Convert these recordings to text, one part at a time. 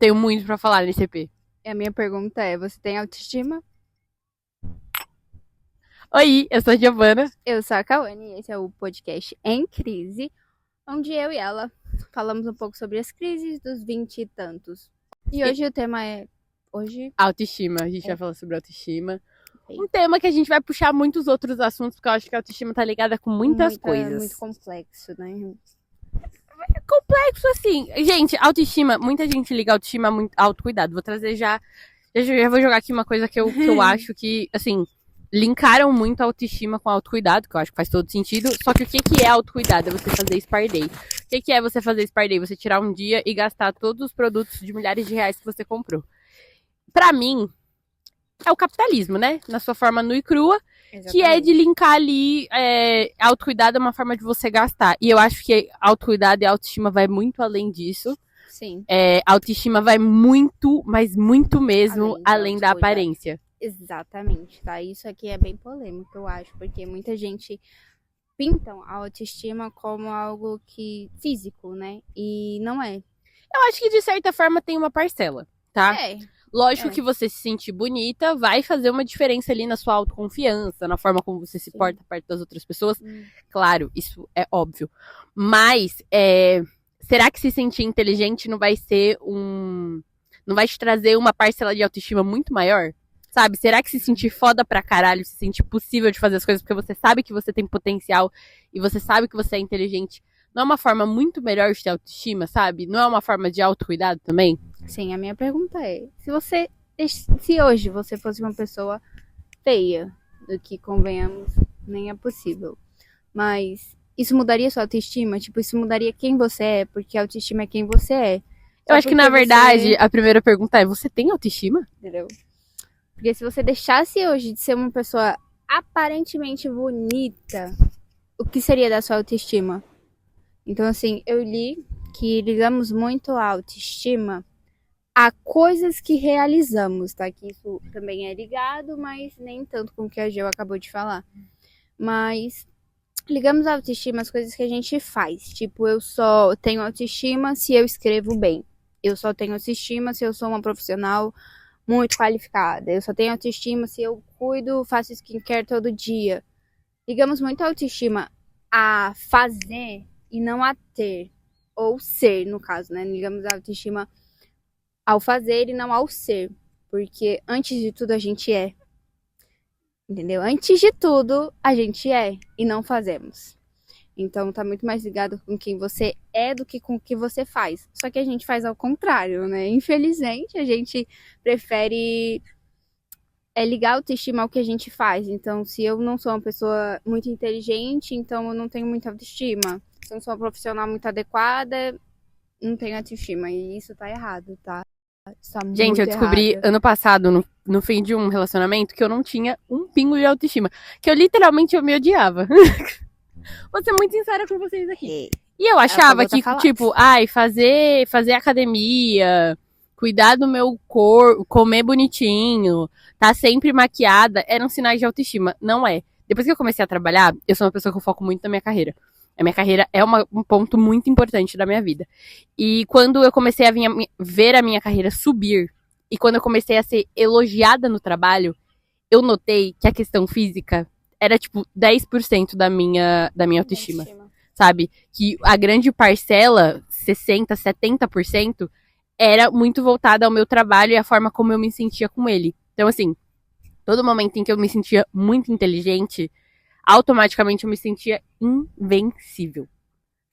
tenho muito pra falar nesse EP. E a minha pergunta é, você tem autoestima? Oi, eu sou a Giovana. Eu sou a Cauane e esse é o podcast Em Crise, onde eu e ela falamos um pouco sobre as crises dos 20 e tantos. E hoje o tema é... Autoestima, a gente vai falar sobre autoestima. Um tema que a gente vai puxar muitos outros assuntos, porque eu acho que a autoestima tá ligada com muitas coisas. Muito complexo, né? É complexo, assim. Gente, autoestima, muita gente liga autoestima a autocuidado. Vou trazer já vou jogar aqui uma coisa que eu acho que, assim, linkaram muito a autoestima com autocuidado, que eu acho que faz todo sentido. Só que o que é autocuidado? É você fazer Spar Day. O que é você fazer Spar Day? Você tirar um dia e gastar todos os produtos de milhares de reais que você comprou. Pra mim, é o capitalismo, né? Na sua forma nua e crua. Exatamente. Que é de linkar ali, autocuidado é uma forma de você gastar. E eu acho que autocuidado e autoestima vai muito além disso. Sim. Autoestima vai muito, mas muito mesmo, além da aparência. Exatamente, tá? Isso aqui é bem polêmico, eu acho, porque muita gente pintam a autoestima como algo físico, né? E não é. Eu acho que de certa forma tem uma parcela, tá? Lógico que você se sentir bonita vai fazer uma diferença ali na sua autoconfiança, na forma como você se porta perto das outras pessoas. Claro, isso é óbvio. Mas, será que se sentir inteligente não vai ser não vai te trazer uma parcela de autoestima muito maior? Sabe? Será que se sentir foda pra caralho, se sentir possível de fazer as coisas porque você sabe que você tem potencial e você sabe que você é inteligente, não é uma forma muito melhor de ter autoestima, sabe? Não é uma forma de autocuidado também? Sim, a minha pergunta é, se hoje você fosse uma pessoa feia, do que convenhamos, nem é possível, mas isso mudaria sua autoestima? Tipo, isso mudaria quem você é, porque a autoestima é quem você é. Eu acho que, na verdade, a primeira pergunta é, você tem autoestima? Entendeu? Porque se você deixasse hoje de ser uma pessoa aparentemente bonita, o que seria da sua autoestima? Então, assim, eu li que ligamos muito a autoestima a coisas que realizamos, tá? Que isso também é ligado, mas nem tanto com o que a Geo acabou de falar. Mas ligamos a autoestima às coisas que a gente faz. Tipo, eu só tenho autoestima se eu escrevo bem. Eu só tenho autoestima se eu sou uma profissional muito qualificada. Eu só tenho autoestima se eu faço skincare todo dia. Ligamos muito a autoestima a fazer e não a ter. Ou ser, no caso, né? Ligamos a autoestima ao fazer e não ao ser. Porque antes de tudo a gente é. Entendeu? Antes de tudo a gente é e não fazemos. Então tá muito mais ligado com quem você é do que com o que você faz. Só que a gente faz ao contrário, né? Infelizmente a gente prefere ligar a autoestima ao que a gente faz. Então, se eu não sou uma pessoa muito inteligente, então eu não tenho muita autoestima. Se eu não sou uma profissional muito adequada, não tenho autoestima. E isso tá errado, tá? Tá muito Gente, eu descobri errado. ano passado, no fim de um relacionamento, que eu não tinha um pingo de autoestima. Que eu literalmente me odiava. Vou ser muito sincera com vocês aqui. E eu achava que, tipo, fazer academia, cuidar do meu corpo, comer bonitinho, tá sempre maquiada, eram sinais de autoestima. Não é. Depois que eu comecei a trabalhar, eu sou uma pessoa que eu foco muito na minha carreira. A minha carreira é um ponto muito importante da minha vida. E quando eu comecei a ver a minha carreira subir, e quando eu comecei a ser elogiada no trabalho, eu notei que a questão física era, tipo, 10% da minha autoestima. Sabe? Que a grande parcela, 60%, 70%, era muito voltada ao meu trabalho e à forma como eu me sentia com ele. Então, assim, todo momento em que eu me sentia muito inteligente, automaticamente eu me sentia invencível.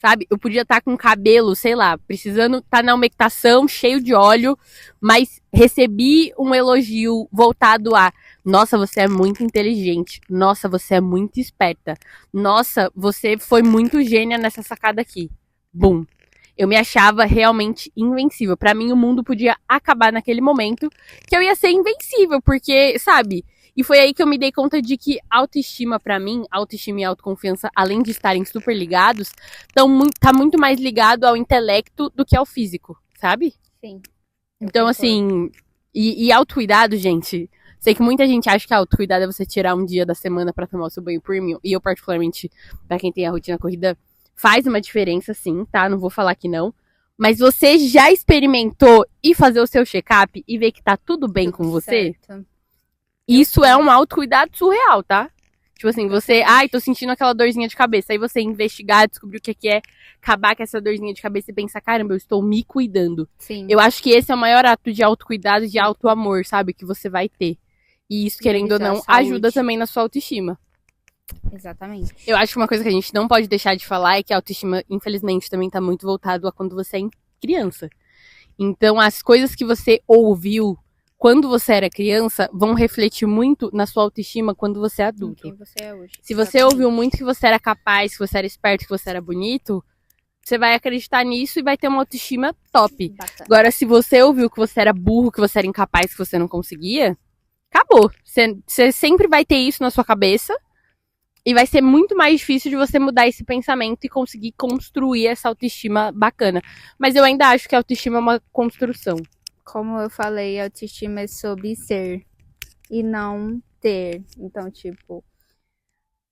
Sabe? Eu podia estar com cabelo, sei lá, precisando estar na umectação, cheio de óleo, mas recebi um elogio voltado a: nossa, você é muito inteligente. Nossa, você é muito esperta. Nossa, você foi muito gênia nessa sacada aqui. Bum. Eu me achava realmente invencível. Pra mim, o mundo podia acabar naquele momento, que eu ia ser invencível, porque, sabe? E foi aí que eu me dei conta de que autoestima, pra mim, autoestima e autoconfiança, além de estarem super ligados, tá muito mais ligado ao intelecto do que ao físico, sabe? Sim. Então, assim, e autocuidado, gente, sei que muita gente acha que autocuidado é você tirar um dia da semana pra tomar o seu banho premium, e eu, particularmente, pra quem tem a rotina corrida, faz uma diferença, sim, tá? Não vou falar que não. Mas você já experimentou ir fazer o seu check-up e ver que tá tudo bem com você? Certo. Isso é um autocuidado surreal, tá? Tipo assim, você... Ai, tô sentindo aquela dorzinha de cabeça. Aí você investigar, descobrir o que é, acabar com essa dorzinha de cabeça e pensar, caramba, eu estou me cuidando. Sim. Eu acho que esse é o maior ato de autocuidado e de autoamor, sabe? Que você vai ter. E isso, querendo ou não, ajuda também na sua autoestima. Exatamente. Eu acho que uma coisa que a gente não pode deixar de falar é que a autoestima, infelizmente, também tá muito voltado a quando você é criança. Então, as coisas que você ouviu quando você era criança vão refletir muito na sua autoestima quando você é adulto. Quem você é hoje. Se você ouviu muito que você era capaz, que você era esperto, que você era bonito, você vai acreditar nisso e vai ter uma autoestima top. Bacana. Agora, se você ouviu que você era burro, que você era incapaz, que você não conseguia, acabou. Você sempre vai ter isso na sua cabeça e vai ser muito mais difícil de você mudar esse pensamento e conseguir construir essa autoestima bacana. Mas eu ainda acho que a autoestima é uma construção. Como eu falei, a autoestima é sobre ser e não ter. Então, tipo,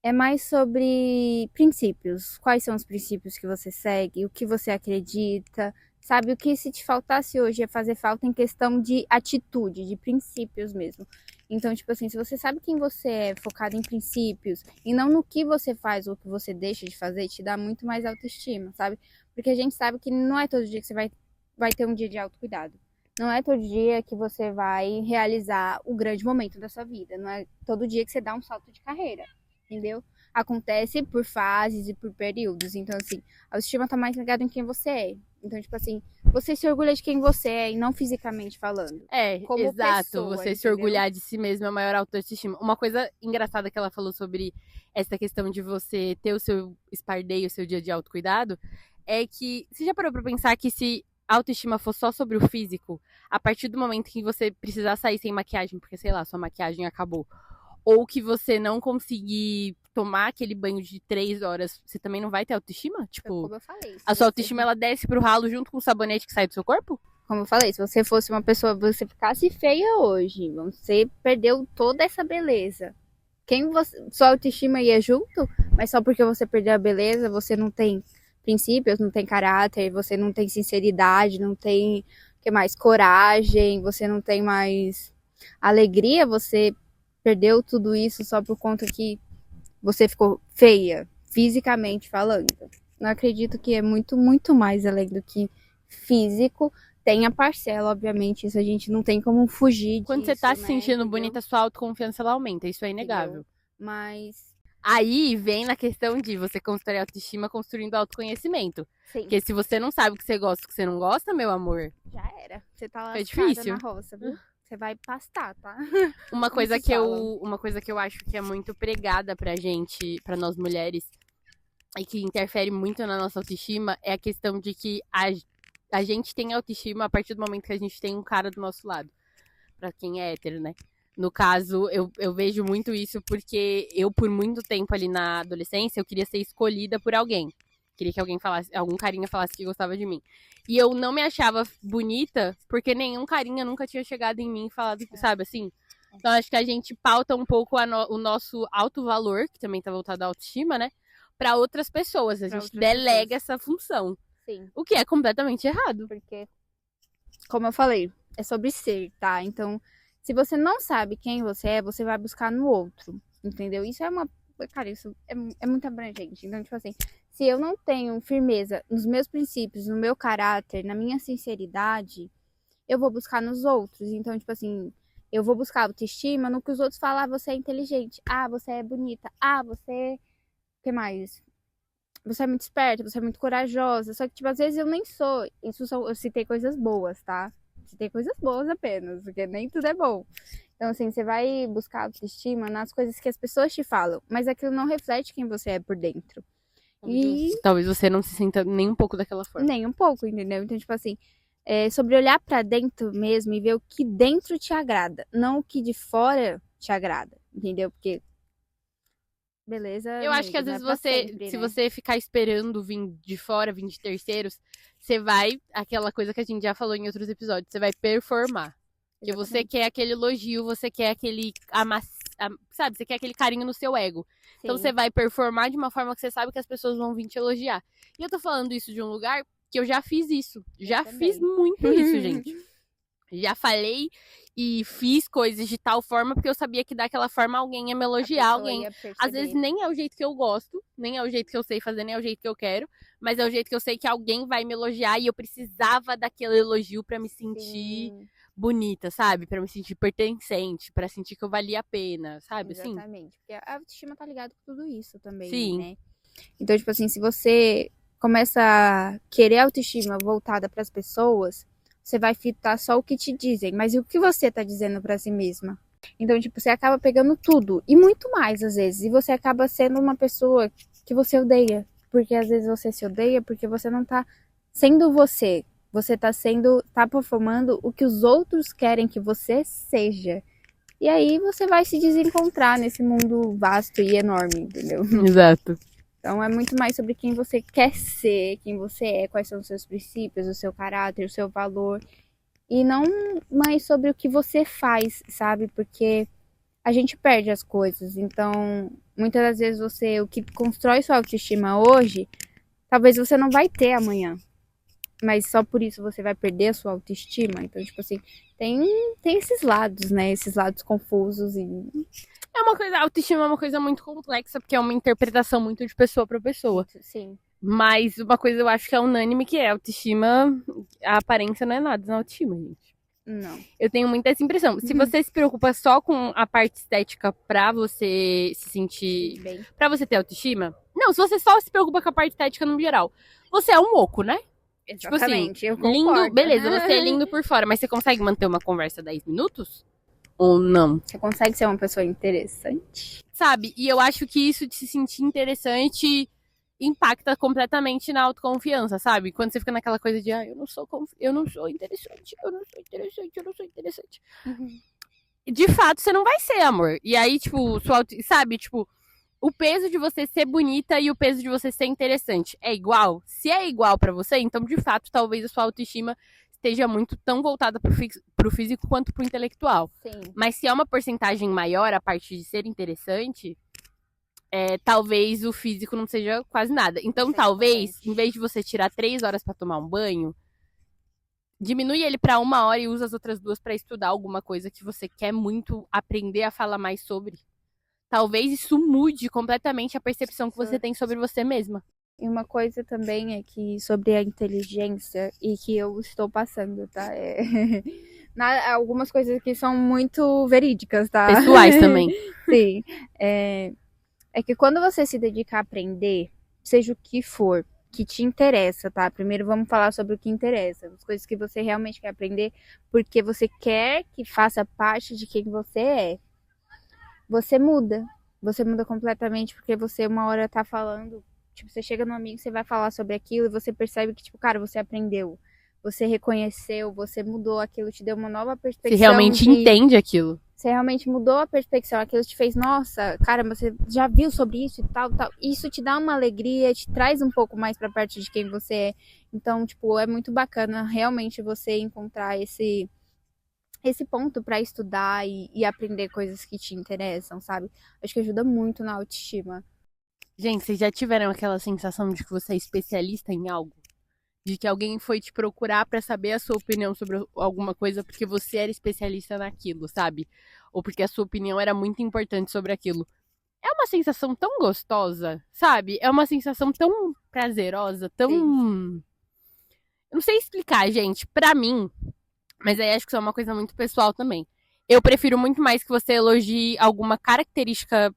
é mais sobre princípios. Quais são os princípios que você segue? O que você acredita? Sabe, o que se te faltasse hoje é fazer falta em questão de atitude, de princípios mesmo. Então, tipo assim, se você sabe quem você é, focado em princípios, e não no que você faz ou o que você deixa de fazer, te dá muito mais autoestima, sabe? Porque a gente sabe que não é todo dia que você vai ter um dia de autocuidado. Não é todo dia que você vai realizar o grande momento da sua vida. Não é todo dia que você dá um salto de carreira, entendeu? Acontece por fases e por períodos. Então, assim, a autoestima tá mais ligada em quem você é. Então, tipo assim, você se orgulha de quem você é e não fisicamente falando. Como exato. Pessoa, você entendeu? se orgulhar de si mesmo é a maior autoestima. Uma coisa engraçada que ela falou sobre essa questão de você ter o seu espardeio, o seu dia de autocuidado, é que você já parou pra pensar que se a autoestima for só sobre o físico, a partir do momento que você precisar sair sem maquiagem, porque, sei lá, sua maquiagem acabou, ou que você não conseguir tomar aquele banho de 3 horas, você também não vai ter autoestima? Tipo, Como eu falei, a sua autoestima, ela desce pro ralo junto com o sabonete que sai do seu corpo? Como eu falei, se você fosse uma pessoa, você ficasse feia hoje, você perdeu toda essa beleza. Sua autoestima ia junto, mas só porque você perdeu a beleza, você não tem princípios, não tem caráter, você não tem sinceridade, não tem, o que mais? Coragem, você não tem mais alegria, você perdeu tudo isso só por conta que você ficou feia, fisicamente falando. Não acredito que é muito, muito mais além do que físico. Tem a parcela, obviamente, isso a gente não tem como fugir Quando disso, você tá se né? sentindo Entendeu? bonita, sua autoconfiança ela aumenta, isso é inegável. Entendeu? Mas, Aí vem na questão de você construir autoestima construindo autoconhecimento. sim, Porque se você não sabe o que você gosta e o que você não gosta, meu amor, já era. Você tá é lascada difícil. na roça, viu? Você vai pastar, tá? Uma coisa se que fala. uma coisa que eu acho que é muito pregada pra gente, pra nós mulheres, e que interfere muito na nossa autoestima, é a questão de que a gente tem autoestima a partir do momento que a gente tem um cara do nosso lado. Pra quem é hétero, né? No caso, eu vejo muito isso porque eu, por muito tempo ali na adolescência, eu queria ser escolhida por alguém. Queria que alguém falasse, algum carinha falasse que gostava de mim. E eu não me achava bonita porque nenhum carinha nunca tinha chegado em mim e falado, sabe assim? Então acho que a gente pauta um pouco o nosso alto valor, que também tá voltado à autoestima, né? Pra outras pessoas. A gente delega essa função. Sim. O que é completamente errado. Porque, como eu falei, é sobre ser, tá? Então, se você não sabe quem você é, você vai buscar no outro, entendeu? Isso é uma... Cara, isso é muito abrangente. Então, tipo assim, se eu não tenho firmeza nos meus princípios, no meu caráter, na minha sinceridade, eu vou buscar nos outros. Então, tipo assim, eu vou buscar autoestima no que os outros falam. Ah, você é inteligente. Ah, você é bonita. Ah, você... O que mais? Você é muito esperta, você é muito corajosa. Só que, tipo, às vezes eu nem sou. Eu citei coisas boas, tá? Citei coisas boas apenas, porque nem tudo é bom. Então, assim, você vai buscar autoestima nas coisas que as pessoas te falam, mas aquilo não reflete quem você é por dentro. Talvez você não se sinta nem um pouco daquela forma. Nem um pouco, entendeu? Então, tipo assim, é sobre olhar pra dentro mesmo e ver o que dentro te agrada, não o que de fora te agrada, entendeu? Porque beleza. Eu acho que às vezes se você ficar esperando vir de fora, vir de terceiros, você vai, aquela coisa que a gente já falou em outros episódios, você vai performar. Porque você quer aquele elogio, você quer aquele, sabe, você quer aquele carinho no seu ego. Sim. Então você vai performar de uma forma que você sabe que as pessoas vão vir te elogiar. E eu tô falando isso de um lugar que eu já fiz isso. Já fiz muito isso, gente. Já falei e fiz coisas de tal forma porque eu sabia que daquela forma alguém ia me elogiar, alguém. Às vezes nem é o jeito que eu gosto, nem é o jeito que eu sei fazer, nem é o jeito que eu quero, mas é o jeito que eu sei que alguém vai me elogiar e eu precisava daquele elogio pra me sentir bonita, sabe? Pra me sentir pertencente, pra sentir que eu valia a pena, sabe? Exatamente. Porque a autoestima tá ligada com tudo isso também, Sim. Né? Então, tipo assim, se você começa a querer autoestima voltada pras pessoas, você vai fitar só o que te dizem, mas e o que você tá dizendo pra si mesma? Então, tipo, você acaba pegando tudo e muito mais às vezes, e você acaba sendo uma pessoa que você odeia, porque às vezes você se odeia porque você não tá sendo você, você tá performando o que os outros querem que você seja. E aí você vai se desencontrar nesse mundo vasto e enorme, entendeu? Exato. Então é muito mais sobre quem você quer ser, quem você é, quais são os seus princípios, o seu caráter, o seu valor. E não mais sobre o que você faz, sabe? Porque a gente perde as coisas. Então, muitas das vezes o que constrói sua autoestima hoje, talvez você não vai ter amanhã. Mas só por isso você vai perder a sua autoestima. Então, tipo assim, tem esses lados, né? Esses lados confusos e... A autoestima é uma coisa muito complexa, porque é uma interpretação muito de pessoa pra pessoa. Sim. Mas uma coisa eu acho que é unânime, que é autoestima, a aparência não é nada na autoestima, gente. Não. Eu tenho muita essa impressão. Se você se preocupa só com a parte estética pra você se sentir... Bem. Pra você ter autoestima... Não, se você só se preocupa com a parte estética no geral, você é um oco, né? Exatamente, tipo assim, lindo, beleza, você é lindo por fora, mas você consegue manter uma conversa 10 minutos? Ou não? Você consegue ser uma pessoa interessante? Sabe? E eu acho que isso de se sentir interessante impacta completamente na autoconfiança, sabe? Quando você fica naquela coisa de, eu não sou interessante, eu não sou interessante, eu não sou interessante. De fato, você não vai ser, amor. E aí, tipo, sabe? Tipo, o peso de você ser bonita e o peso de você ser interessante é igual? Se é igual pra você, então, de fato, talvez a sua autoestima esteja muito tão voltada pro físico quanto pro intelectual. Sim. Mas se é uma porcentagem maior a parte de ser interessante, talvez o físico não seja quase nada. Então, talvez, em vez de você tirar 3 horas pra tomar um banho, diminui ele pra 1 hora e usa as outras 2 pra estudar alguma coisa que você quer muito aprender a falar mais sobre. Talvez isso mude completamente a percepção que você tem sobre você mesma. E uma coisa também é que sobre a inteligência e que eu estou passando, tá? Algumas coisas aqui são muito verídicas, tá? Pessoais também. Sim. É que quando você se dedica a aprender, seja o que for, que te interessa, tá? Primeiro vamos falar sobre o que interessa. As coisas que você realmente quer aprender, porque você quer que faça parte de quem você é. Você muda. Você muda completamente porque você uma hora tá falando... Tipo, você chega no amigo, você vai falar sobre aquilo e você percebe que, tipo, cara, você aprendeu. Você reconheceu, você mudou aquilo, te deu uma nova perspectiva. Você realmente entende aquilo. Você realmente mudou a perspectiva. Aquilo te fez, nossa, cara, você já viu sobre isso e tal, tal. Isso te dá uma alegria, te traz um pouco mais pra parte de quem você é. Então, tipo, é muito bacana realmente você encontrar esse ponto pra estudar e aprender coisas que te interessam, sabe? Acho que ajuda muito na autoestima. Gente, vocês já tiveram aquela sensação de que você é especialista em algo? De que alguém foi te procurar pra saber a sua opinião sobre alguma coisa porque você era especialista naquilo, sabe? Ou porque a sua opinião era muito importante sobre aquilo. É uma sensação tão gostosa, sabe? É uma sensação tão prazerosa, tão... Sim. Eu não sei explicar, gente. Pra mim, mas aí acho que isso é uma coisa muito pessoal também. Eu prefiro muito mais que você elogie alguma característica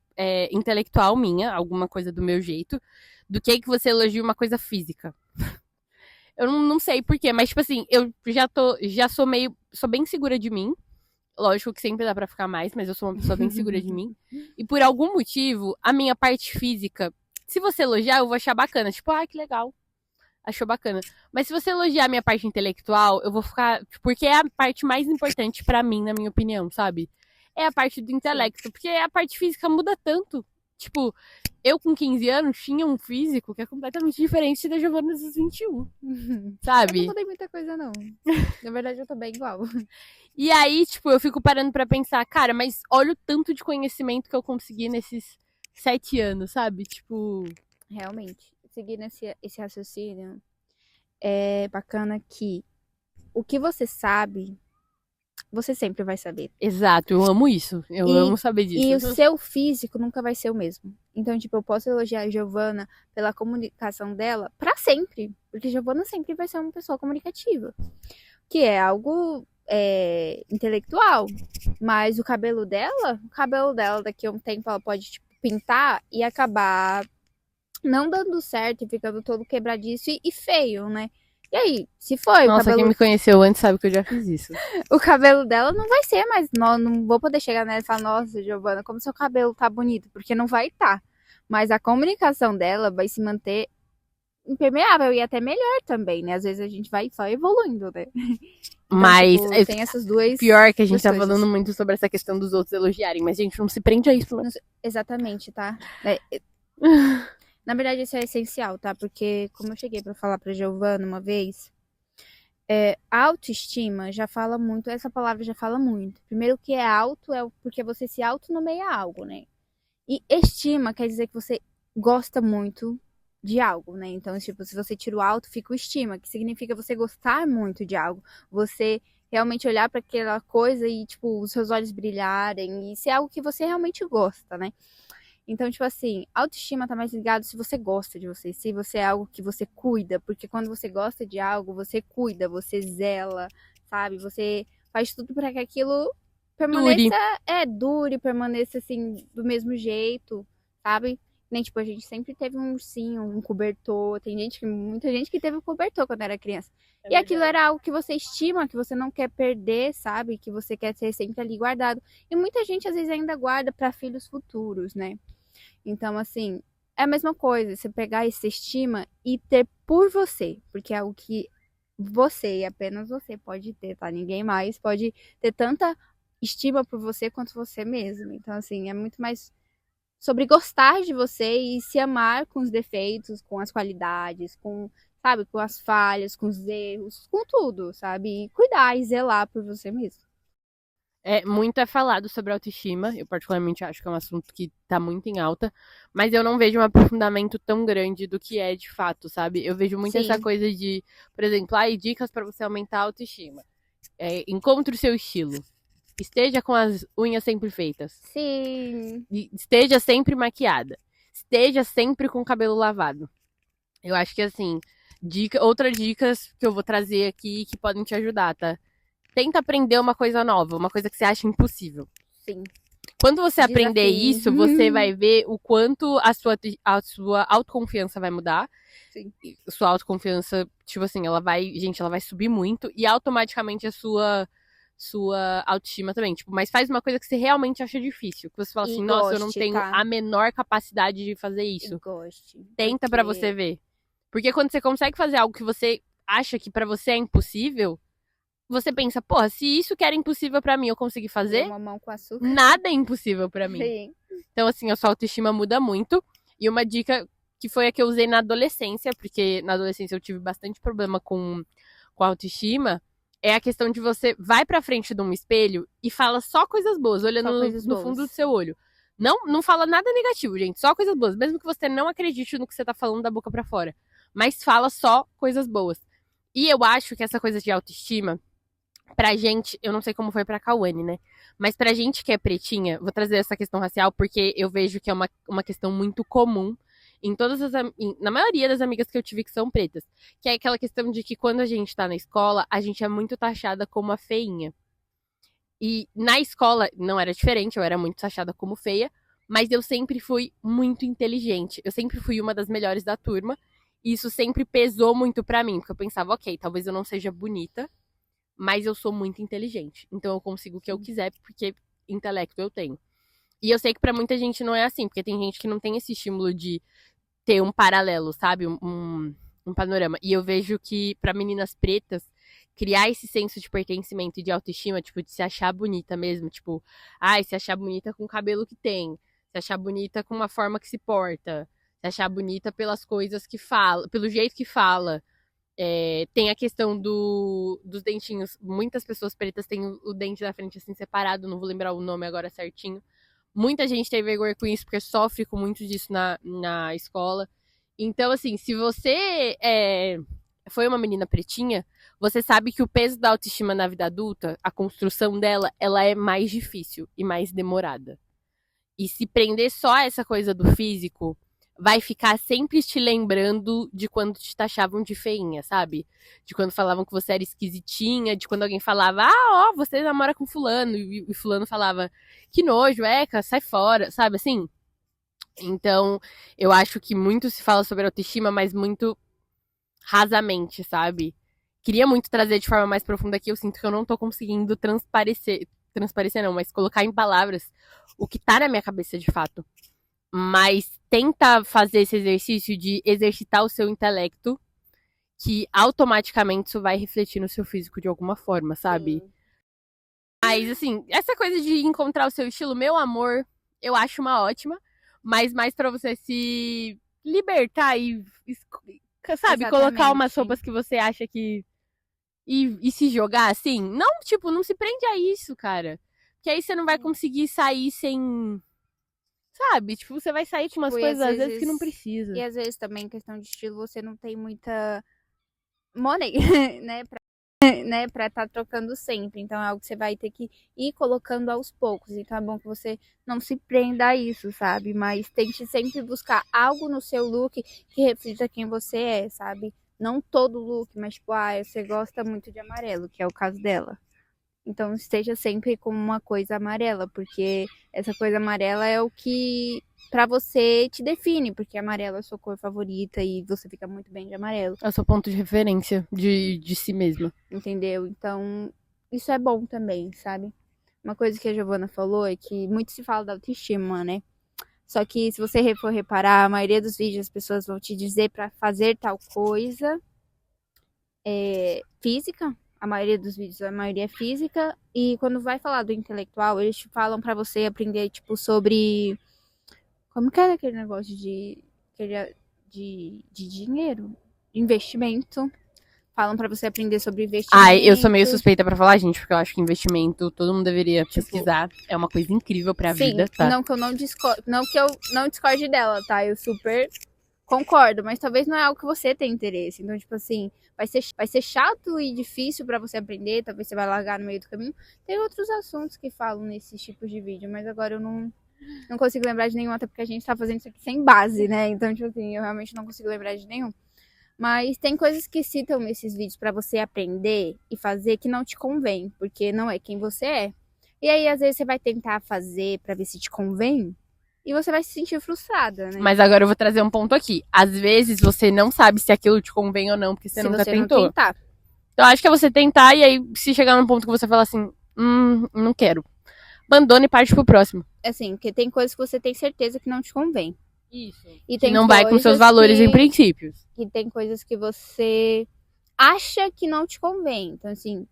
intelectual minha, alguma coisa do meu jeito, do que você elogie uma coisa física. Eu não sei porquê, mas tipo assim, eu sou bem segura de mim. Lógico que sempre dá pra ficar mais, mas eu sou uma pessoa bem segura de mim. E por algum motivo, a minha parte física, se você elogiar, eu vou achar bacana. Tipo, que legal. Achou bacana. Mas se você elogiar a minha parte intelectual, eu vou ficar... Porque é a parte mais importante pra mim, na minha opinião, sabe? É a parte do intelecto. Porque a parte física muda tanto. Tipo, eu com 15 anos tinha um físico que é completamente diferente da Giovana dos 21. Sabe? Eu não mudei muita coisa, não. Na verdade, eu tô bem igual. E aí, tipo, eu fico parando pra pensar, cara, mas olha o tanto de conhecimento que eu consegui nesses 7 anos, sabe? Tipo... Realmente. Seguindo esse raciocínio, é bacana que o que você sabe, você sempre vai saber. Exato, eu amo isso. Eu amo saber disso. E o seu físico nunca vai ser o mesmo. Então, tipo, eu posso elogiar a Giovana pela comunicação dela pra sempre. Porque Giovana sempre vai ser uma pessoa comunicativa. Que é algo intelectual. Mas o cabelo dela, daqui a um tempo, ela pode, tipo, pintar e acabar não dando certo e ficando todo quebradiço e feio, né? E aí, se foi Nossa, o cabelo... quem me conheceu antes sabe que eu já fiz isso. O cabelo dela não vai ser mais... Não vou poder chegar nela e falar, nossa, Giovana, como seu cabelo tá bonito. Porque não vai estar. Mas a comunicação dela vai se manter impermeável e até melhor também, né? Às vezes a gente vai só evoluindo, né? Então, Mas tipo, tem essas duas... Pior que a gente tá coisas. falando muito sobre essa questão dos outros elogiarem, mas a gente não se prende a isso, né? Exatamente, tá? Na verdade, isso é essencial, tá? Porque, como eu cheguei pra falar pra Giovana uma vez, a autoestima já fala muito, essa palavra já fala muito. Primeiro, que é auto, porque você se autonomeia algo, né? E estima quer dizer que você gosta muito de algo, né? Então, tipo, se você tira o auto, fica o estima, que significa você gostar muito de algo. Você realmente olhar para aquela coisa e, tipo, os seus olhos brilharem e ser algo que você realmente gosta, né? Então, tipo assim, autoestima tá mais ligado se você gosta de você, se você é algo que você cuida, porque quando você gosta de algo, você cuida, você zela, sabe? Você faz tudo para que aquilo permaneça, dure, permaneça assim, do mesmo jeito, sabe? Nem tipo, a gente sempre teve um ursinho, um cobertor, muita gente que teve um cobertor quando era criança. E aquilo era algo que você estima, que você não quer perder, sabe? Que você quer ter sempre ali guardado. E muita gente às vezes ainda guarda para filhos futuros, né? Então, assim, é a mesma coisa, você pegar essa estima e ter por você, porque é algo que você e apenas você pode ter, tá? Ninguém mais pode ter tanta estima por você quanto você mesmo. Então, assim, é muito mais sobre gostar de você e se amar com os defeitos, com as qualidades, com, sabe, com as falhas, com os erros, com tudo, sabe? E cuidar e zelar por você mesmo. Muito é falado sobre autoestima. Eu particularmente acho que é um assunto que tá muito em alta. Mas eu não vejo um aprofundamento tão grande do que é de fato, sabe? Eu vejo muito essa coisa de, por exemplo, dicas para você aumentar a autoestima. Encontre o seu estilo. Esteja com as unhas sempre feitas. Sim. Esteja sempre maquiada. Esteja sempre com o cabelo lavado. Eu acho que, assim, outras dicas que eu vou trazer aqui que podem te ajudar, tá? Tenta aprender uma coisa nova, uma coisa que você acha impossível. Sim. Quando você aprender isso, você vai ver o quanto a sua autoconfiança vai mudar. Sim. Sua autoconfiança, tipo assim, ela vai subir muito e automaticamente a sua autoestima também. Tipo, mas faz uma coisa que você realmente acha difícil. Que você fala assim, nossa, eu não tenho a menor capacidade de fazer isso. Tenta pra você ver. Porque quando você consegue fazer algo que você acha que pra você é impossível, você pensa, porra, se isso que era impossível pra mim eu conseguir fazer, mamão com açúcar, nada é impossível pra mim. Sim. Então, assim, a sua autoestima muda muito. E uma dica que foi a que eu usei na adolescência, porque na adolescência eu tive bastante problema com autoestima, é a questão de você vai pra frente de um espelho e fala só coisas boas, olhando no fundo do seu olho. Não fala nada negativo, gente, só coisas boas. Mesmo que você não acredite no que você tá falando da boca pra fora. Mas fala só coisas boas. E eu acho que essa coisa de autoestima, pra gente, eu não sei como foi pra Cauane, né? Mas pra gente que é pretinha, vou trazer essa questão racial porque eu vejo que é uma questão muito comum em na maioria das amigas que eu tive que são pretas. Que é aquela questão de que quando a gente tá na escola, a gente é muito taxada como a feinha. E na escola não era diferente, eu era muito taxada como feia, mas eu sempre fui muito inteligente. Eu sempre fui uma das melhores da turma. E isso sempre pesou muito pra mim, porque eu pensava, ok, talvez eu não seja bonita, mas eu sou muito inteligente. Então eu consigo o que eu quiser, porque intelecto eu tenho. E eu sei que pra muita gente não é assim, porque tem gente que não tem esse estímulo de ter um paralelo, sabe? Um panorama. E eu vejo que pra meninas pretas, criar esse senso de pertencimento e de autoestima, tipo, de se achar bonita mesmo, tipo, se achar bonita com o cabelo que tem, se achar bonita com uma forma que se porta, se achar bonita pelas coisas que fala, pelo jeito que fala. Tem a questão dos dentinhos. Muitas pessoas pretas têm o dente da frente assim separado, não vou lembrar o nome agora certinho. Muita gente tem vergonha com isso porque sofre com muito disso na escola. Então, assim, se você foi uma menina pretinha, você sabe que o peso da autoestima na vida adulta, a construção dela, ela é mais difícil e mais demorada. E se prender só a essa coisa do físico, vai ficar sempre te lembrando de quando te taxavam de feinha, sabe? De quando falavam que você era esquisitinha, de quando alguém falava, você namora com fulano, e fulano falava, que nojo, Eca, sai fora, sabe assim? Então, eu acho que muito se fala sobre autoestima, mas muito rasamente, sabe? Queria muito trazer de forma mais profunda aqui, eu sinto que eu não tô conseguindo transparecer não, mas colocar em palavras o que tá na minha cabeça de fato. Mas tenta fazer esse exercício de exercitar o seu intelecto, que automaticamente isso vai refletir no seu físico de alguma forma, sabe? Sim. Mas, assim, essa coisa de encontrar o seu estilo, meu amor, eu acho uma ótima, mas mais pra você se libertar e, sabe, colocar umas roupas que você acha que... E se jogar, assim. Não, tipo, não se prende a isso, cara. Que aí você não vai conseguir sair sem... Sabe? Tipo, você vai sair com umas coisas, às vezes, que não precisa. E às vezes também, em questão de estilo, você não tem muita money, né, pra tá trocando sempre. Então é algo que você vai ter que ir colocando aos poucos. Então é bom que você não se prenda a isso, sabe? Mas tente sempre buscar algo no seu look que reflita quem você é, sabe? Não todo look, mas tipo, você gosta muito de amarelo, que é o caso dela. Então esteja sempre com uma coisa amarela, porque essa coisa amarela é o que pra você te define, porque amarelo é a sua cor favorita e você fica muito bem de amarelo. É o seu ponto de referência de si mesma. Entendeu? Então, isso é bom também, sabe? Uma coisa que a Giovana falou é que muito se fala da autoestima, né? Só que se você for reparar, a maioria dos vídeos as pessoas vão te dizer pra fazer tal coisa física. A maioria dos vídeos, a maioria é física. E quando vai falar do intelectual, eles te falam pra você aprender, tipo, sobre... Como que era aquele negócio de dinheiro? Investimento. Falam pra você aprender sobre investimento. Eu sou meio suspeita pra falar, gente, porque eu acho que investimento todo mundo deveria pesquisar. É uma coisa incrível pra vida, tá? Não que eu não discorde dela, tá? Eu super concordo, mas talvez não é algo que você tem interesse. Então, tipo assim, vai ser chato e difícil pra você aprender, talvez você vai largar no meio do caminho. Tem outros assuntos que falam nesses tipos de vídeo, mas agora eu não consigo lembrar de nenhum, até porque a gente tá fazendo isso aqui sem base, né? Então, tipo assim, eu realmente não consigo lembrar de nenhum. Mas tem coisas que citam nesses vídeos pra você aprender e fazer que não te convém, porque não é quem você é. E aí, às vezes, você vai tentar fazer pra ver se te convém e você vai se sentir frustrada, né? Mas agora eu vou trazer um ponto aqui. Às vezes você não sabe se aquilo te convém ou não, porque você nunca tentou. Não tentar. Então acho que é você tentar e aí, se chegar num ponto que você fala assim, não quero. Abandona e parte pro próximo. Assim, porque tem coisas que você tem certeza que não te convém. Isso. E que não vai com seus valores e princípios. E tem coisas que você acha que não te convém. Então, assim,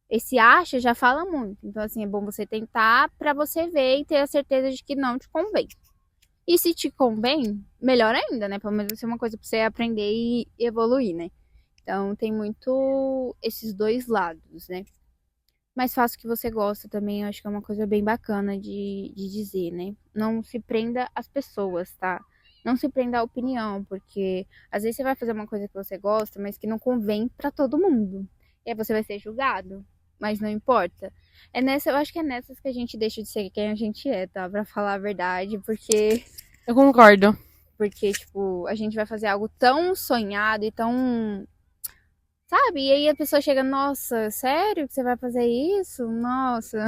esse acha já fala muito. Então, assim, é bom você tentar pra você ver e ter a certeza de que não te convém. E se te convém, melhor ainda, né? Pelo menos vai ser uma coisa pra você aprender e evoluir, né? Então, tem muito esses dois lados, né? Mas faça o que você gosta também, eu acho que é uma coisa bem bacana de dizer, né? Não se prenda às pessoas, tá? Não se prenda à opinião, porque às vezes você vai fazer uma coisa que você gosta, mas que não convém pra todo mundo. E aí você vai ser julgado, mas não importa. Eu acho que é nessas que a gente deixa de ser quem a gente é, tá? Pra falar a verdade, porque... Eu concordo. Porque, tipo, a gente vai fazer algo tão sonhado e tão... Sabe? E aí a pessoa chega, nossa, sério que você vai fazer isso? Nossa,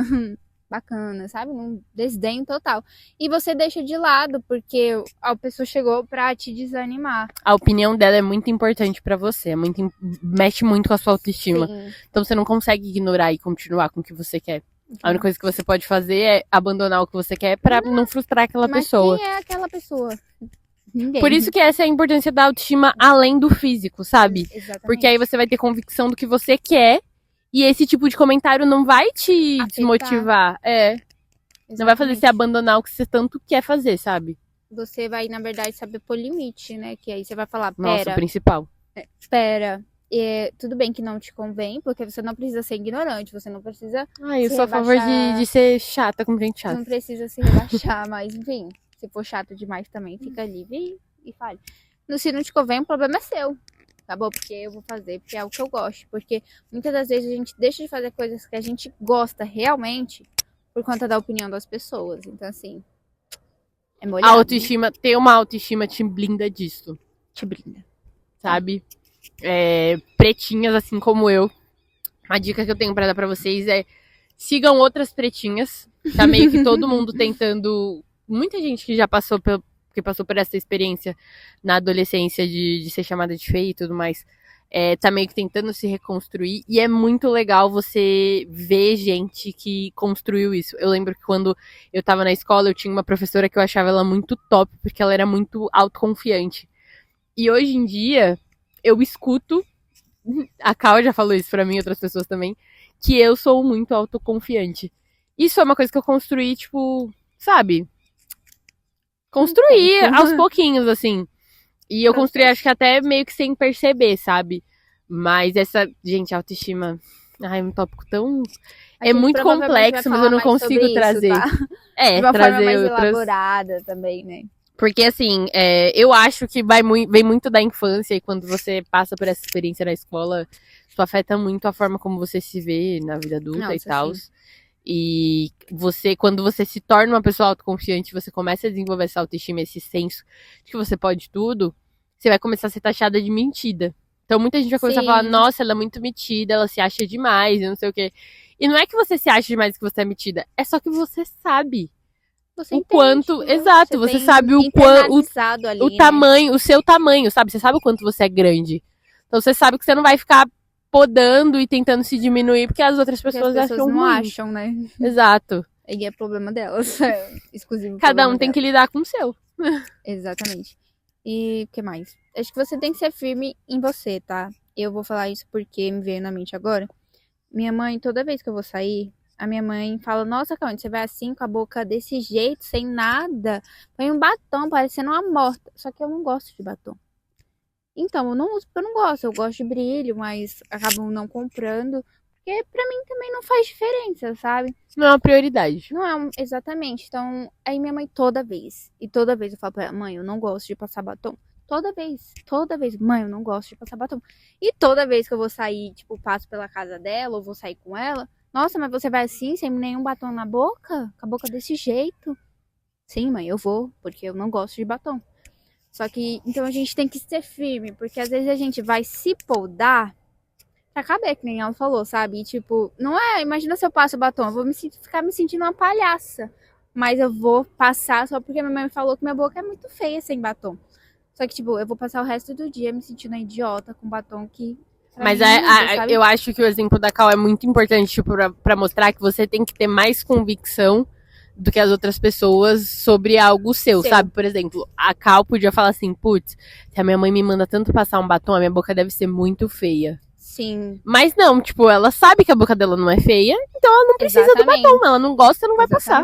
bacana, sabe? Um desdém total. E você deixa de lado, porque a pessoa chegou pra te desanimar. A opinião dela é muito importante pra você, mexe muito com a sua autoestima. Sim. Então você não consegue ignorar e continuar com o que você quer. A única coisa que você pode fazer é abandonar o que você quer pra não frustrar aquela pessoa. Quem é aquela pessoa? Ninguém. Por isso que essa é a importância da autoestima além do físico, sabe? Exatamente. Porque aí você vai ter convicção do que você quer e esse tipo de comentário não vai te desmotivar. Exatamente. Não vai fazer você abandonar o que você tanto quer fazer, sabe? Você vai, na verdade, saber pôr limite, né? Que aí você vai falar, Nossa, o principal. Pera, tudo bem que não te convém, porque você não precisa ser ignorante, você não precisa eu sou a favor de ser chata com gente chata. Não precisa se rebaixar, mas enfim... Se for chato demais também, fica livre e fale. Se não te convém, o problema é seu, tá bom? Porque eu vou fazer, porque é o que eu gosto. Porque muitas das vezes a gente deixa de fazer coisas que a gente gosta realmente por conta da opinião das pessoas. Então, assim, é molhado. A autoestima, ter uma autoestima te blinda disso. Te brinda. Sabe? Pretinhas, assim como eu. Uma dica que eu tenho pra dar pra vocês é sigam outras pretinhas. Tá meio que todo mundo tentando. Muita gente que já passou por essa experiência na adolescência de ser chamada de feia e tudo mais, tá meio que tentando se reconstruir. E é muito legal você ver gente que construiu isso. Eu lembro que quando eu tava na escola, eu tinha uma professora que eu achava ela muito top, porque ela era muito autoconfiante. E hoje em dia, eu escuto, a Cal já falou isso pra mim, outras pessoas também, que eu sou muito autoconfiante. Isso é uma coisa que eu construí, tipo, sabe? Construí aos pouquinhos, assim. E eu construí, acho que até meio que sem perceber, sabe? Mas essa, gente, autoestima... Ai, é um tópico tão... É muito complexo, mas eu não consigo trazer. Isso, tá? De uma forma mais elaborada também, né? Porque, assim, eu acho que vem muito da infância, e quando você passa por essa experiência na escola, isso afeta muito a forma como você se vê na vida adulta e tal. E quando você se torna uma pessoa autoconfiante, você começa a desenvolver essa autoestima, esse senso de que você pode tudo, você vai começar a ser taxada de mentida. Então muita gente vai começar a falar, nossa, ela é muito metida, ela se acha demais, e não sei o quê. E não é que você se acha demais que você é metida, é só que você sabe. Você o entende, quanto, né? Exato, você sabe o tamanho, o seu tamanho, sabe? Você sabe o quanto você é grande. Então você sabe que você não vai ficar podando e tentando se diminuir porque as outras pessoas acham não ruim. acham, né? Exato. E é problema delas. Exclusivo. Cada um tem que lidar com o seu. Exatamente. E o que mais? Acho que você tem que ser firme em você, tá? Eu vou falar isso porque me veio na mente agora. Minha mãe, toda vez que eu vou sair, a minha mãe fala, nossa, Cauane, você vai assim, com a boca desse jeito, sem nada. Põe um batom, parecendo uma morta. Só que eu não gosto de batom. Então, eu não uso porque eu não gosto. Eu gosto de brilho, mas acabam não comprando. Porque pra mim também não faz diferença, sabe? Não é uma prioridade. Não é exatamente. Então, aí minha mãe toda vez eu falo pra ela, mãe, eu não gosto de passar batom. Toda vez, mãe, eu não gosto de passar batom. E toda vez que eu vou sair, tipo, passo pela casa dela, ou vou sair com ela, nossa, mas você vai assim, sem nenhum batom na boca? Com a boca desse jeito? Sim, mãe, eu vou, porque eu não gosto de batom. Só que, então a gente tem que ser firme, porque às vezes a gente vai se podar pra caber, que nem ela falou, sabe? E, tipo, não é, imagina se eu passo batom, eu vou ficar me sentindo uma palhaça. Mas eu vou passar só porque minha mãe falou que minha boca é muito feia sem batom. Só que, tipo, eu vou passar o resto do dia me sentindo uma idiota com batom que... Mas eu acho que o exemplo da Cal é muito importante, tipo, pra mostrar que você tem que ter mais convicção do que as outras pessoas sobre algo seu, sabe? Por exemplo, a Cal podia falar assim, putz, se a minha mãe me manda tanto passar um batom, a minha boca deve ser muito feia. Sim. Mas não, tipo, ela sabe que a boca dela não é feia, então ela não precisa do batom, ela não gosta, não vai passar.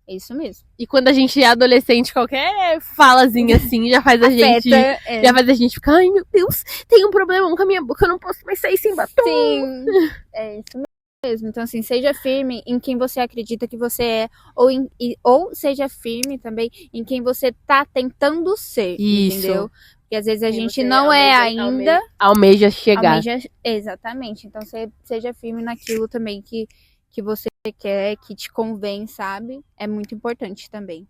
É isso mesmo. E quando a gente é adolescente, qualquer falazinha assim já faz a gente. Já faz a gente ficar, ai meu Deus, tem um problema com a minha boca, eu não posso mais sair sem batom. Sim. É isso mesmo. Então, assim, seja firme em quem você acredita que você é, ou seja firme também em quem você tá tentando ser. Isso. Entendeu? Porque às vezes a gente não é ainda. Almeja chegar. Exatamente. Então, seja firme naquilo também que você quer, que te convém, sabe? É muito importante também.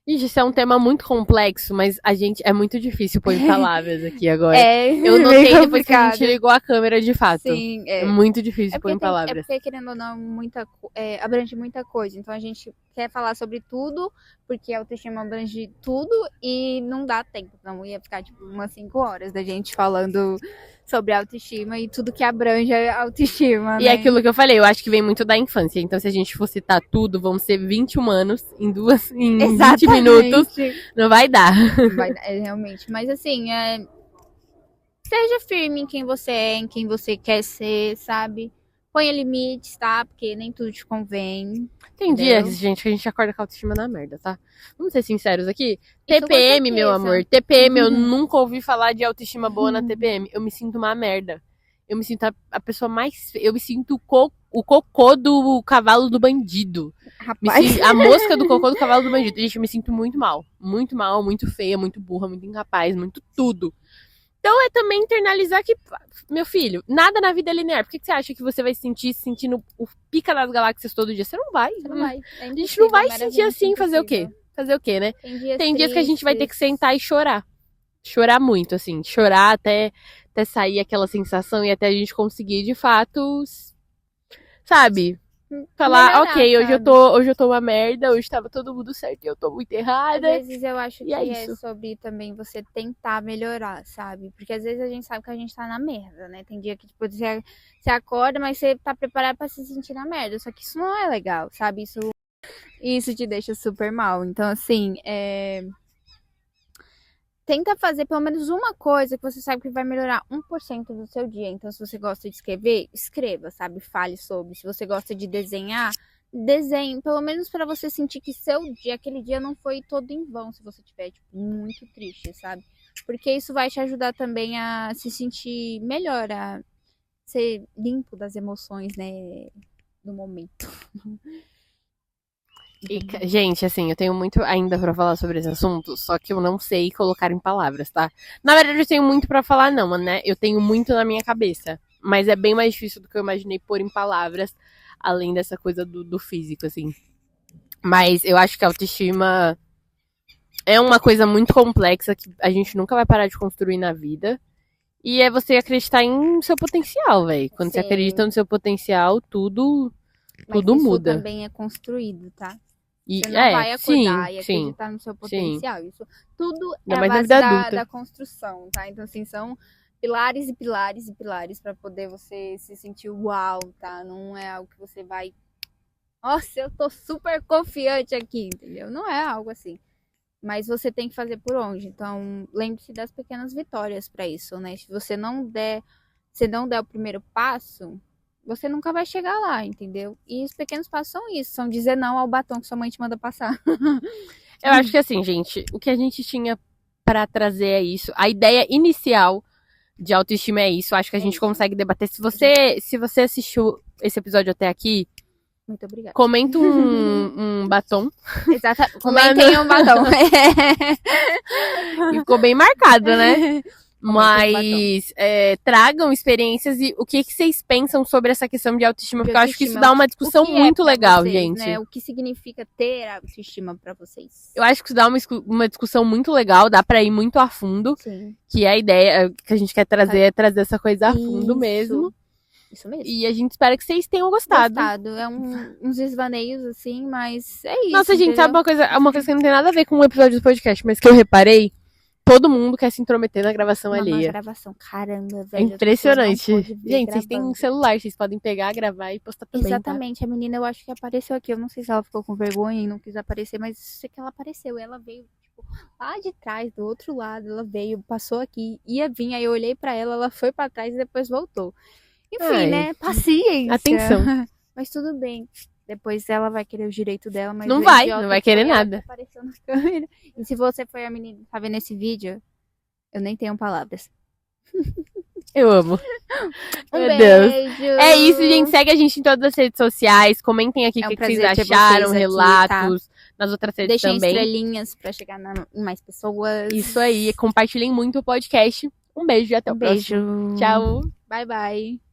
Gente, isso é um tema muito complexo, mas é muito difícil pôr em palavras aqui agora. Eu notei depois que a gente ligou a câmera de fato. Sim, é muito difícil pôr em palavras. É porque, querendo ou não, abrange muita coisa. Então a gente quer falar sobre tudo, porque a autoestima abrange tudo e não dá tempo. Não ia ficar tipo umas 5 horas da gente falando sobre autoestima e tudo que abrange a autoestima. E é aquilo que eu falei, eu acho que vem muito da infância. Então, se a gente for citar tudo, vão ser 20 humanos em 20 minutos. Não vai dar. Não vai dar, realmente. Mas assim, seja firme em quem você é, em quem você quer ser, sabe? Ponha limites, tá? Porque nem tudo te convém. Tem dias, gente, que a gente acorda com a autoestima na merda, tá? Vamos ser sinceros aqui. TPM, meu amor. TPM, eu nunca ouvi falar de autoestima boa na TPM. Eu me sinto uma merda. Eu me sinto a pessoa mais... Eu me sinto o cocô do cavalo do bandido. Rapaz. A mosca do cocô do cavalo do bandido. Gente, eu me sinto muito mal. Muito mal, muito feia, muito burra, muito incapaz, muito tudo. Então é também internalizar que, meu filho, nada na vida é linear. Por que você acha que você vai se sentindo o pica das galáxias todo dia? Você não vai. Você não vai. A gente não vai se sentir assim, fazer o quê? Fazer o quê, né? Tem dias que a gente vai ter que sentar e chorar. Chorar muito, assim. Chorar até sair aquela sensação e até a gente conseguir, de fato, sabe? Falar, melhorar, ok, hoje eu tô uma merda, hoje tava todo mundo certo e eu tô muito errada. Às vezes eu acho que é sobre também você tentar melhorar, sabe? Porque às vezes a gente sabe que a gente tá na merda, né? Tem dia que, tipo, você acorda, mas você tá preparado pra se sentir na merda. Só que isso não é legal, sabe? Isso te deixa super mal. Então, assim, tenta fazer pelo menos uma coisa que você sabe que vai melhorar 1% do seu dia. Então, se você gosta de escrever, escreva, sabe? Fale sobre. Se você gosta de desenhar, desenhe. Pelo menos para você sentir que aquele dia não foi todo em vão, se você estiver, tipo, muito triste, sabe? Porque isso vai te ajudar também a se sentir melhor, a ser limpo das emoções, né? Do momento. E, gente, assim, eu tenho muito ainda pra falar sobre esse assunto, só que eu não sei colocar em palavras, tá? Na verdade, eu tenho muito pra falar, não, né? Eu tenho muito na minha cabeça, mas é bem mais difícil do que eu imaginei pôr em palavras, além dessa coisa do físico, assim. Mas eu acho que a autoestima é uma coisa muito complexa que a gente nunca vai parar de construir na vida. E é você acreditar em seu potencial, velho. Quando Você acredita no seu potencial, tudo muda. Isso também é construído, tá? Você não vai acordar e acreditar no seu potencial. Isso tudo é a base da construção, tá? Então, assim, são pilares e pilares e pilares pra poder você se sentir uau, tá? Não é algo que você vai... Nossa, eu tô super confiante aqui, entendeu? Não é algo assim. Mas você tem que fazer por onde. Então, lembre-se das pequenas vitórias pra isso, né? Se você não der o primeiro passo... Você nunca vai chegar lá, entendeu? E os pequenos passos são isso, são dizer não ao batom que sua mãe te manda passar. Eu acho que assim, gente, o que a gente tinha pra trazer é isso. A ideia inicial de autoestima é isso. Acho que a gente consegue debater. Se você assistiu esse episódio até aqui, muito obrigada. Comenta um batom. Exato. Comentem um batom. Ficou bem marcado, né? Mas tragam experiências e o que vocês pensam sobre essa questão de autoestima, porque eu acho que isso dá uma discussão muito legal, vocês, gente. Né? O que significa ter autoestima pra vocês? Eu acho que isso dá uma discussão muito legal, dá pra ir muito a fundo. Sim. Que é a ideia que a gente quer trazer, é trazer essa coisa a fundo mesmo. Isso mesmo. E a gente espera que vocês tenham gostado. É uns esvaneios, assim, mas é isso. Nossa, gente, sabe uma coisa que não tem nada a ver com o episódio do podcast, mas que eu reparei? Todo mundo quer se intrometer na gravação alheia. Na gravação, caramba, velho. É impressionante. Gente, vocês têm um celular, vocês podem pegar, gravar e postar também. Exatamente, tá? A menina eu acho que apareceu aqui. Eu não sei se ela ficou com vergonha e não quis aparecer, mas sei que ela apareceu. Ela veio, tipo, lá de trás, do outro lado. Ela veio, passou aqui, ia vir. Aí eu olhei pra ela, ela foi pra trás e depois voltou. Enfim, né? Paciência. Atenção. Mas tudo bem. Depois ela vai querer o direito dela, mas não vai querer nada. Apareceu na câmera. E se você foi a menina que tá vendo esse vídeo, eu nem tenho palavras. Eu amo. Meu Deus. É isso, gente. Segue a gente em todas as redes sociais. Comentem aqui o que vocês acharam, relatos. Aqui, tá? Nas outras redes também. Deixem estrelinhas pra chegar em mais pessoas. Isso aí. Compartilhem muito o podcast. Um beijo e até o próximo. Beijo. Tchau. Bye, bye.